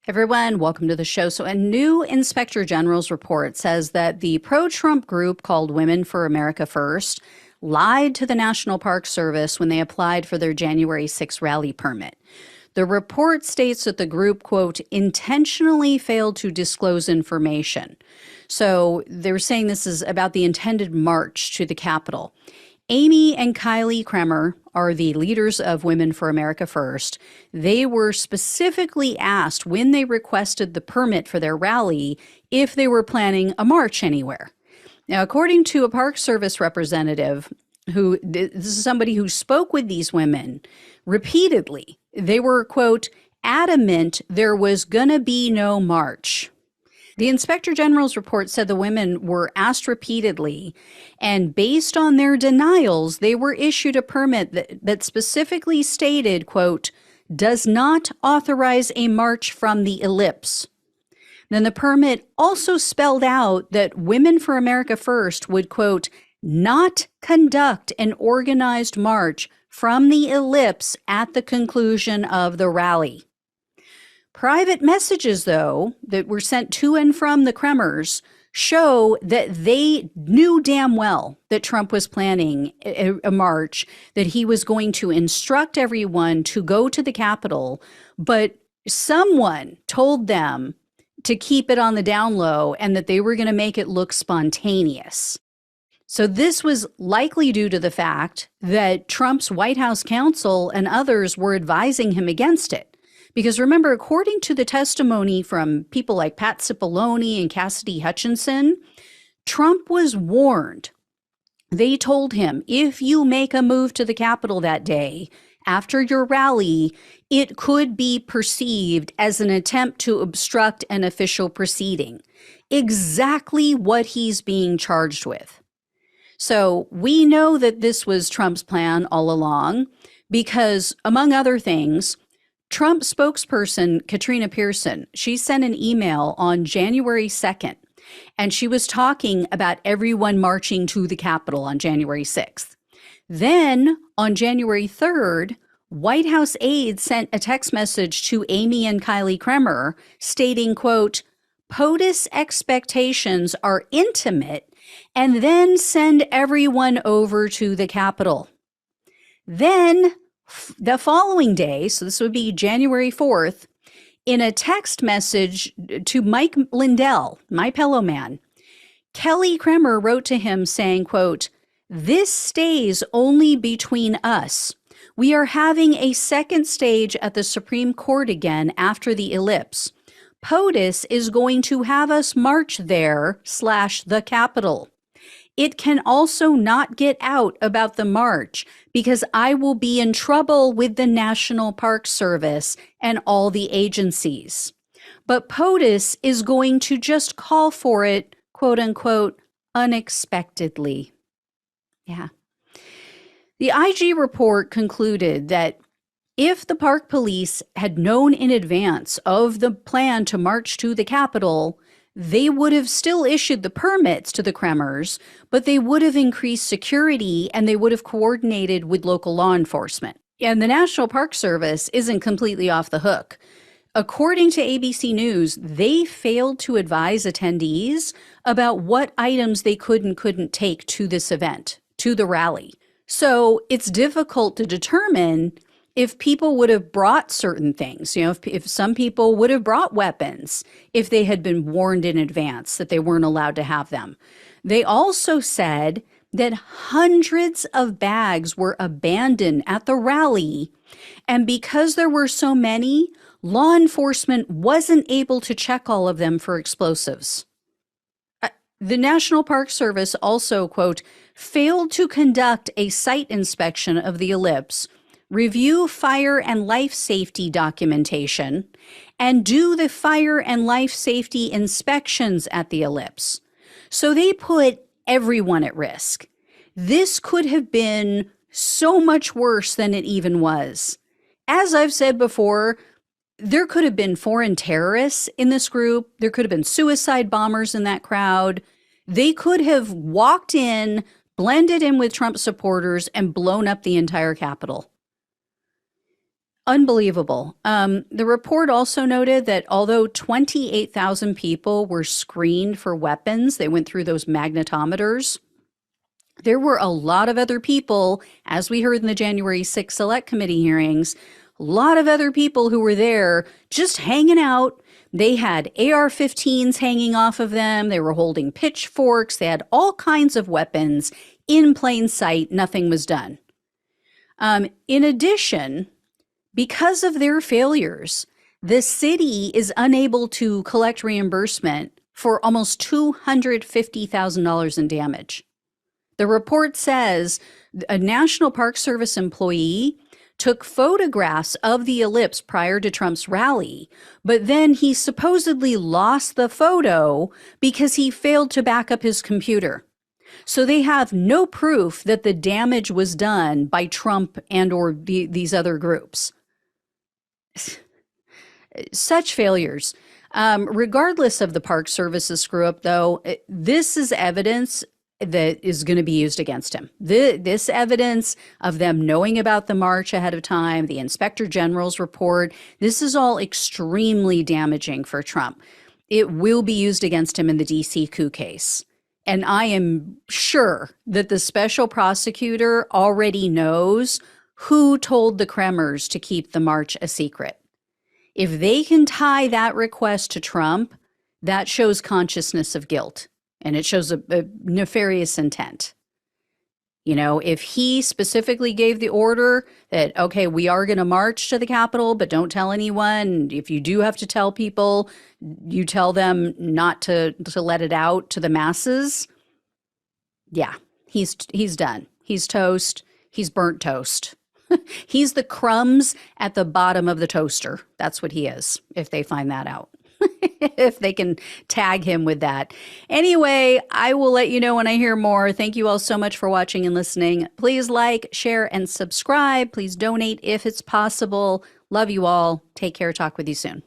Everyone, welcome to the show. So, a new Inspector General's report says that the pro-Trump group called Women for America First lied to the National Park Service when they applied for their January 6 rally permit. The report states that the group, quote, intentionally failed to disclose information. So they're saying this is about the intended march to the Capitol. Amy and Kylie Kremer are the leaders of Women for America First. They were specifically asked when they requested the permit for their rally if they were planning a march anywhere. Now, according to a Park Service representative, this is somebody who spoke with these women repeatedly, they were, quote, adamant there was gonna be no march. The Inspector General's report said the women were asked repeatedly, and based on their denials, they were issued a permit that specifically stated, quote, does not authorize a march from the ellipse. Then the permit also spelled out that Women for America First would, quote, not conduct an organized march from the ellipse at the conclusion of the rally. Private messages, though, that were sent to and from the Kremers show that they knew damn well that Trump was planning a march, that he was going to instruct everyone to go to the Capitol, but someone told them to keep it on the down low and that they were going to make it look spontaneous. So this was likely due to the fact that Trump's White House counsel and others were advising him against it. Because remember, according to the testimony from people like Pat Cipollone and Cassidy Hutchinson, Trump was warned. They told him, if you make a move to the Capitol that day after your rally, it could be perceived as an attempt to obstruct an official proceeding. Exactly what he's being charged with. So we know that this was Trump's plan all along because, among other things, Trump spokesperson Katrina Pearson, she sent an email on January 2nd, and she was talking about everyone marching to the Capitol on January 6th. Then on January 3rd, White House aides sent a text message to Amy and Kylie Kremer stating, quote, POTUS expectations are intimate and then send everyone over to the Capitol. Then the following day, so this would be January 4th, in a text message to Mike Lindell, my pillow man, Kylie Kremer wrote to him saying, quote, this stays only between us. We are having a second stage at the Supreme Court again after the ellipse. POTUS is going to have us march there / the Capitol. It can also not get out about the march because I will be in trouble with the National Park Service and all the agencies. But POTUS is going to just call for it, quote unquote, unexpectedly. Yeah. The IG report concluded that if the park police had known in advance of the plan to march to the Capitol, they would have still issued the permits to the Kremers, but they would have increased security and they would have coordinated with local law enforcement. And the National Park Service isn't completely off the hook. According to ABC News, they failed to advise attendees about what items they could and couldn't take to this event, to the rally. So it's difficult to determine if people would have brought certain things, if some people would have brought weapons, if they had been warned in advance that they weren't allowed to have them. They also said that hundreds of bags were abandoned at the rally. And because there were so many, law enforcement wasn't able to check all of them for explosives. The National Park Service also, quote, failed to conduct a site inspection of the ellipse, review fire and life safety documentation, and do the fire and life safety inspections at the ellipse. So they put everyone at risk. This could have been so much worse than it even was. As I've said before, there could have been foreign terrorists in this group. There could have been suicide bombers in that crowd. They could have walked in, blended in with Trump supporters, and blown up the entire Capitol. Unbelievable. The report also noted that although 28,000 people were screened for weapons, they went through those magnetometers. There were a lot of other people, as we heard in the January 6th Select Committee hearings, a lot of other people who were there just hanging out. They had AR-15s hanging off of them. They were holding pitchforks. They had all kinds of weapons in plain sight. Nothing was done. In addition, because of their failures, the city is unable to collect reimbursement for almost $250,000 in damage. The report says a National Park Service employee took photographs of the ellipse prior to Trump's rally, but then he supposedly lost the photo because he failed to back up his computer. So they have no proof that the damage was done by Trump and or these other groups. Such failures. Regardless of the Park Service's screw up, though, this is evidence that is going to be used against him. This evidence of them knowing about the march ahead of time, the Inspector General's report, this is all extremely damaging for Trump. It will be used against him in the DC coup case. And I am sure that the special prosecutor already knows who told the Kremers to keep the march a secret. If they can tie that request to Trump, that shows consciousness of guilt. And it shows a nefarious intent. You know, if he specifically gave the order that, okay, we are going to march to the Capitol, but don't tell anyone. If you do have to tell people, you tell them not to let it out to the masses. Yeah, he's done. He's toast. He's burnt toast. He's the crumbs at the bottom of the toaster. That's what he is, if they find that out. If they can tag him with that. Anyway, I will let you know when I hear more. Thank you all so much for watching and listening. Please like, share, and subscribe. Please donate if it's possible. Love you all. Take care. Talk with you soon.